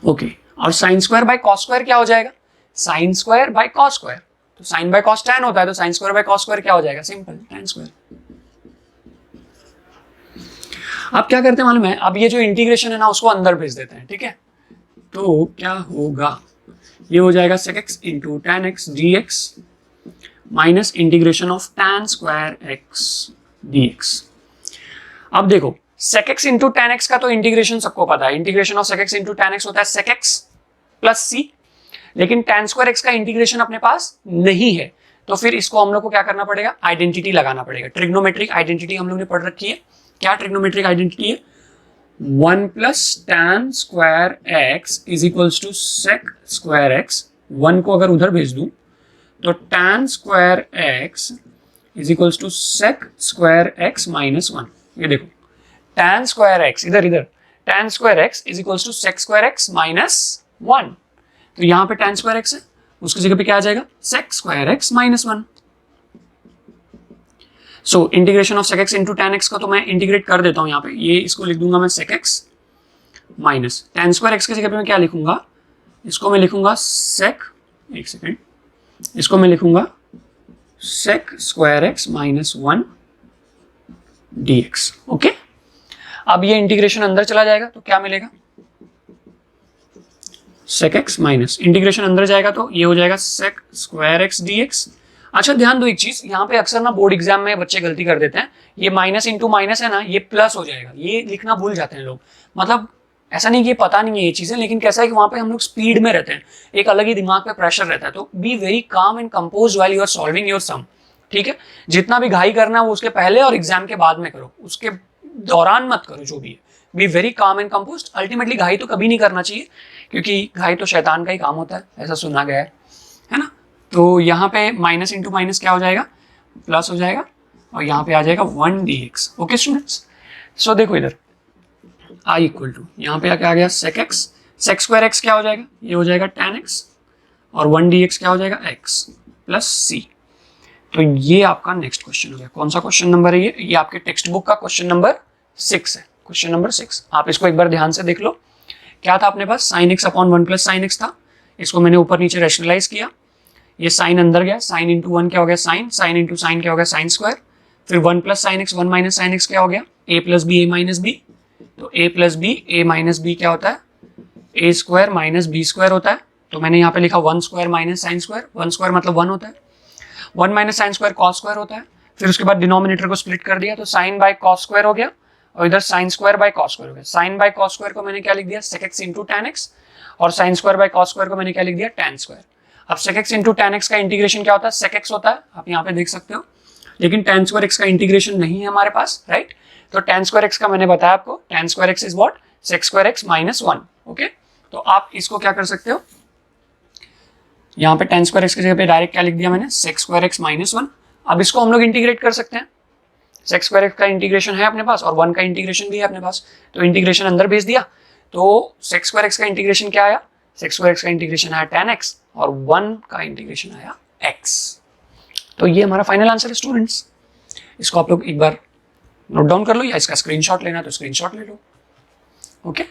ओके, और sine square by cos square क्या हो जाएगा, sine square by cos square, तो साइन बाय कॉस टैन होता है, तो sine square by cos square क्या हो जाएगा, सिंपल टैन स्क्वायर। अब क्या करते हैं मालूम है, अब ये जो इंटीग्रेशन है ना उसको अंदर भेज देते हैं। ठीक है, तो क्या होगा, ये हो जाएगा sec x into tan x D x minus integration of tan square x dx। अब देखो sec x into tan X का तो इंटीग्रेशन सबको पता है, integration of sec x into tan x होता है sec x प्लस सी, लेकिन टैन स्क्वायर एक्स का इंटीग्रेशन अपने पास नहीं है, तो फिर इसको हम लोग को क्या करना पड़ेगा, आइडेंटिटी लगाना पड़ेगा। ट्रिग्नोमेट्रिक आइडेंटिटी हम लोग ने पढ़ रखी है, क्या ट्रिग्नोमेट्रिक आइडेंटिटी है, 1 plus tan square X is equals to sec square X. 1 को अगर उधर भेज दूं तो tan square X is equals to sec square X minus 1। ये देखो टैन स्क्वायर एक्स इधर tan square X is equals to sec square X minus 1, तो यहां पे टैन स्क्वायर एक्स है, उसकी जगह पे क्या आ जाएगा, sec square X minus 1। So integration of sec X into tan X का तो मैं इंटीग्रेट कर देता हूं यहाँ पे, ये इसको लिख दूंगा मैं sec X minus tan square X की जगह पे मैं क्या लिखूंगा, इसको मैं लिखूंगा सेक, एक सेकेंड, इसको मैं लिखूंगा sec square X minus 1 dx। Okay, अब ये इंटीग्रेशन अंदर चला जाएगा तो क्या मिलेगा, सेक एक्स माइनस इंटीग्रेशन अंदर जाएगा तो ये हो जाएगा सेक स्क्वायर एक्स dx अच्छा ध्यान दो एक चीज, यहाँ पे अक्सर ना बोर्ड एग्जाम में बच्चे गलती कर देते हैं, ये माइनस इंटू माइनस है ना, ये प्लस हो जाएगा, ये लिखना भूल जाते हैं लोग। मतलब ऐसा नहीं कि ये पता नहीं है ये चीजें, लेकिन कैसा है कि वहां पे हम लोग स्पीड में रहते हैं, एक अलग ही दिमाग पे प्रेशर रहता है। तो be very calm and compose while you are solving your sum, ठीक है। जितना भी घाई करना है वो उसके पहले और एग्जाम के बाद में करो, उसके दौरान मत करो जो भी है। B very calm and compose. Ultimately घाई तो कभी नहीं करना चाहिए, क्योंकि घाई तो शैतान का ही काम होता है, ऐसा सुना गया है ना। तो यहाँ पे माइनस इंटू माइनस क्या हो जाएगा, प्लस हो जाएगा, और यहाँ पे आ जाएगा 1dx। ओके स्टूडेंट्स, सो देखो इधर i इक्वल टू, यहाँ पे क्या आ गया sec x, sec square x क्या हो जाएगा, ये हो जाएगा tan x, और 1dx क्या हो जाएगा x प्लस c। तो ये आपका नेक्स्ट क्वेश्चन हो गया। कौन सा क्वेश्चन नंबर है ये आपके टेक्स्ट बुक का क्वेश्चन नंबर 6 है, क्वेश्चन नंबर 6। आप इसको एक बार ध्यान से देख लो। क्या था अपने पास, sin x upon 1 plus sine x था, इसको मैंने ऊपर नीचे रेशनलाइज किया, ये साइन अंदर गया, साइन इंटू 1 क्या हो गया साइन, साइन इंटू साइन क्या हो गया साइन स्क्वायर, फिर 1 plus sine X 1 minus sine X क्या हो गया a plus B A minus B. तो a plus B A minus B क्या होता है, A square minus B square होता है। तो मैंने यहाँ पे लिखा 1 square minus sine square, 1 square मतलब 1 होता है, 1 minus sine square cos square होता है। फिर उसके बाद डिनोमिनेटर को स्प्लिट कर दिया, तो साइन बाय कॉस स्क्वायर हो गया, और इधर sine square by cos square हो गया। साइन बाय कॉस स्क्वायर को मैंने क्या लिख दिया sec x into tan x, और sine square by cos square को मैंने क्या लिख दिया tan स्क्वायर। अब sec x into tan x का इंटीग्रेशन क्या होता है, sec x होता है, आप यहाँ पे देख सकते हो, लेकिन tan स्क्वायर x का इंटीग्रेशन नहीं है हमारे पास, राइट। तो tan स्क्वायर x का मैंने बताया आपको, tan square x is what, sec square x minus 1। Okay, तो आप इसको क्या कर सकते हो, यहाँ पे tan स्क्वायर x की जगह पे डायरेक्ट क्या लिख दिया मैंने, sec स्क्वायर x माइनस 1। अब इसको हम लोग इंटीग्रेट कर सकते हैं, sec स्क्वायर x का इंटीग्रेशन है अपने पास और 1 का इंटीग्रेशन भी है अपने पास, तो इंटीग्रेशन अंदर भेज दिया। तो sec स्क्वायर x का इंटीग्रेशन क्या आया, sec स्क्वायर x का इंटीग्रेशन आया tan x, और 1 का इंटीग्रेशन आया x। तो ये हमारा फाइनल आंसर है स्टूडेंट्स। इसको आप लोग एक बार नोट डाउन कर लो, या इसका स्क्रीनशॉट लेना तो स्क्रीनशॉट ले लो। ओके,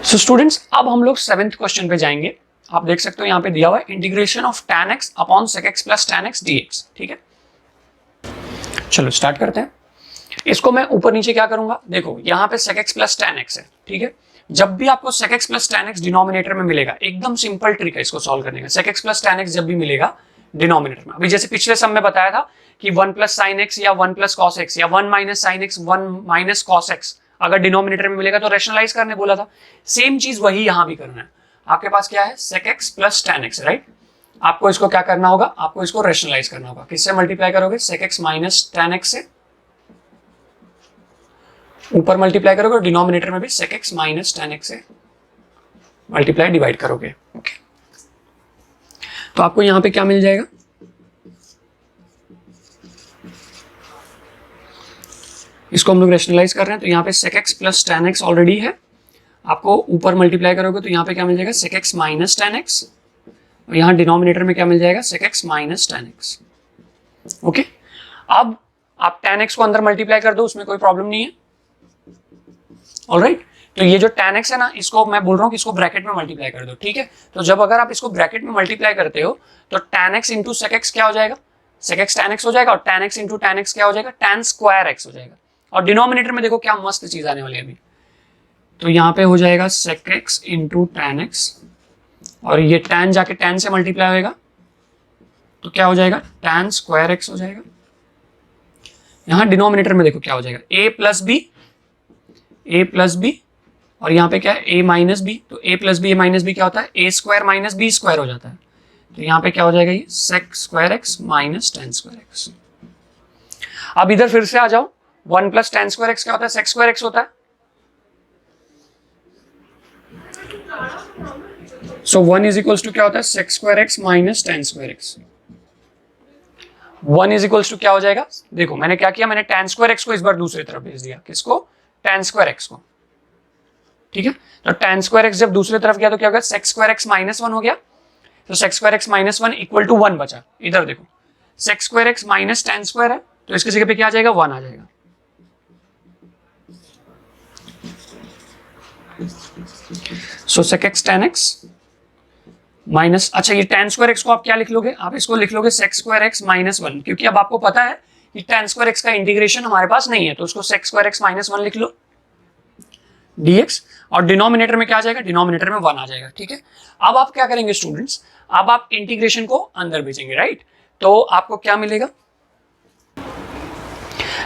सो स्टूडेंट्स अब हम लोग 7th क्वेश्चन पे जाएंगे। आप देख सकते हो यहाँ पे दिया हुआ है integration of tan x upon sec x plus tan x dx, ठीक है। चलो स्टार्ट करते हैं। इसको मैं ऊपर नीचे क्या करूंगा, देखो यहाँ पे sec x plus tan x है, ठीक है। जब भी आपको sec x plus tan x denominator में मिलेगा, एकदम सिंपल ट्रिक है इसको सॉल्व करने का। sec x plus tan x जब भी मिलेगा डिनोमिनेटर में, अभी जैसे पिछले सम में बताया था कि 1 प्लस साइन एक्स या 1 प्लस कॉस एक्स या 1 minus sine X 1 minus cos x अगर डिनोमिनेटर में मिलेगा तो रैशनलाइज करने बोला था। सेम चीज वही यहां भी करना है। आपके पास क्या है, sec x plus tan x, right. आपको इसको क्या करना होगा, आपको इसको रैशनलाइज करना होगा। किससे मल्टीप्लाई करोगे, sec x minus tan x से, ऊपर मल्टीप्लाई करोगे, डिनोमिनेटर में भी sec x minus tan x से मल्टीप्लाई डिवाइड करोगे। ओके, तो आपको यहां पे क्या मिल जाएगा, इसको हम लोग रैशनलाइज कर रहे हैं, तो यहाँ पे sec x plus tan x already है। आपको ऊपर मल्टीप्लाई करोगे तो यहाँ पे क्या मिल जाएगा, sec x minus tan x, और यहाँ डिनोमिनेटर में क्या मिल जाएगा, sec x minus tan x। Okay, अब आप tan x को अंदर मल्टीप्लाई कर दो, उसमें कोई प्रॉब्लम नहीं है। ऑलराइट, तो ये जो tan x है ना, इसको मैं बोल रहा हूँ कि इसको ब्रैकेट में मल्टीप्लाई कर दो, ठीक है। तो जब अगर आप इसको ब्रैकेट में मल्टीप्लाई करते हो तो tan x into sec x क्या हो जाएगा, sec x tan x हो जाएगा, और tan x into tan x क्या हो जाएगा, tan स्क्वायर x हो जाएगा। और डिनोमिनेटर में देखो क्या मस्त चीज आने वाली है अभी, तो यहाँ पे हो जाएगा sec x into tan x, और ये tan जाके tan से मल्टीप्लाई होगा तो क्या हो जाएगा, tan स्क्वायर x हो जाएगा। यहाँ डिनोमिनेटर में देखो क्या हो जाएगा, a प्लस बी, और यहाँ पे क्या है a माइनस बी, तो a plus B, a minus B क्या होता है, a square minus B square हो जाता है। तो यहाँ पे क्या हो जाएगा, ये sec square x minus tan square x। अब इधर फिर से आ जाओ, 1 प्लस tan स्क्वायर x क्या होता है, sec स्क्वायर x होता है। सो 1 इज इक्वल्स टू क्या होता है, sec square x minus tan square x। 1 is equals to क्या हो जाएगा, देखो मैंने क्या किया, मैंने tan स्क्वायर x को इस बार दूसरी तरफ भेज दिया, किसको, tan स्क्वायर x को, ठीक है। तो tan स्क्वायर x जब दूसरी तरफ गया तो क्या होगा, sec स्क्वायर x माइनस 1 हो गया। तो sec square x minus 1 equal to 1 बचा। इधर देखो sec square x minus tan square है, तो इसकी जगह पे क्या आ जाएगा, 1 आ जाएगा। सो sec x tan x minus, अच्छा ये tan स्क्वायर x को आप क्या लिख लोगे, आप इसको लिख लोगे sec स्क्वायर x माइनस 1, क्योंकि अब आपको पता है कि tan स्क्वायर x का इंटीग्रेशन हमारे पास नहीं है, तो उसको sec स्क्वायर x माइनस 1 लिख लो dx, और डिनोमिनेटर में क्या आ जाएगा, डिनोमिनेटर में 1 आ जाएगा, ठीक है। अब आप क्या करेंगे स्टूडेंट्स, अब आप इंटीग्रेशन को अंदर भेजेंगे, राइट। तो आपको क्या मिलेगा,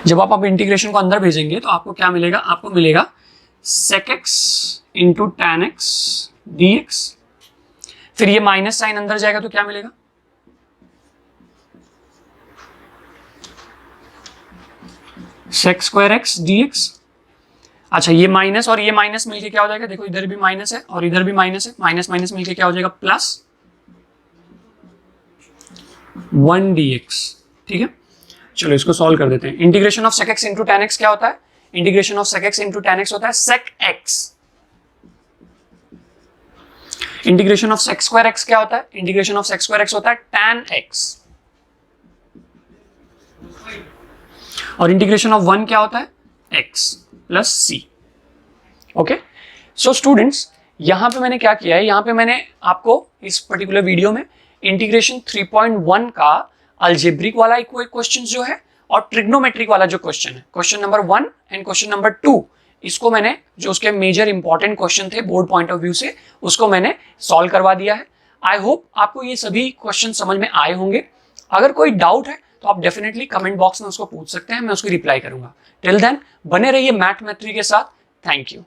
जब आप इंटीग्रेशन को अंदर भेजेंगे तो आपको क्या मिलेगा, आपको मिलेगा sec x into tan x dx, फिर ये माइनस साइन अंदर जाएगा तो क्या मिलेगा, sec स्क्वायर x dx। अच्छा, ये माइनस और ये माइनस मिलके क्या हो जाएगा, देखो इधर भी माइनस है और इधर भी माइनस है, माइनस माइनस मिलके क्या हो जाएगा, प्लस 1 dx। ठीक है, चलो इसको सॉल्व कर देते हैं। Integration of sec x into tan x क्या होता है, integration of sec x into tan x होता है sec x। Integration of sec square x क्या होता है, integration of sec square x होता है tan x। और इंटीग्रेशन ऑफ 1 क्या होता है, x plus c। Okay, so students यहां पे मैंने क्या किया है, यहां पे मैंने आपको इस पर्टिकुलर वीडियो में इंटीग्रेशन 3.1 का अलजेब्रिक वाला क्वेश्चन जो है और ट्रिग्नोमेट्रिक वाला जो क्वेश्चन है, question number 1 and question number 2, इसको मैंने जो उसके मेजर इंपॉर्टेंट क्वेश्चन थे बोर्ड पॉइंट ऑफ व्यू से, उसको मैंने सॉल्व करवा दिया है। आई होप आपको ये सभी क्वेश्चन समझ में आए होंगे। अगर कोई डाउट है तो आप डेफिनेटली कमेंट बॉक्स में उसको पूछ सकते हैं, मैं उसकी रिप्लाई करूंगा। टिल देन बने रहिए मैथमेट्री के साथ। Thank you.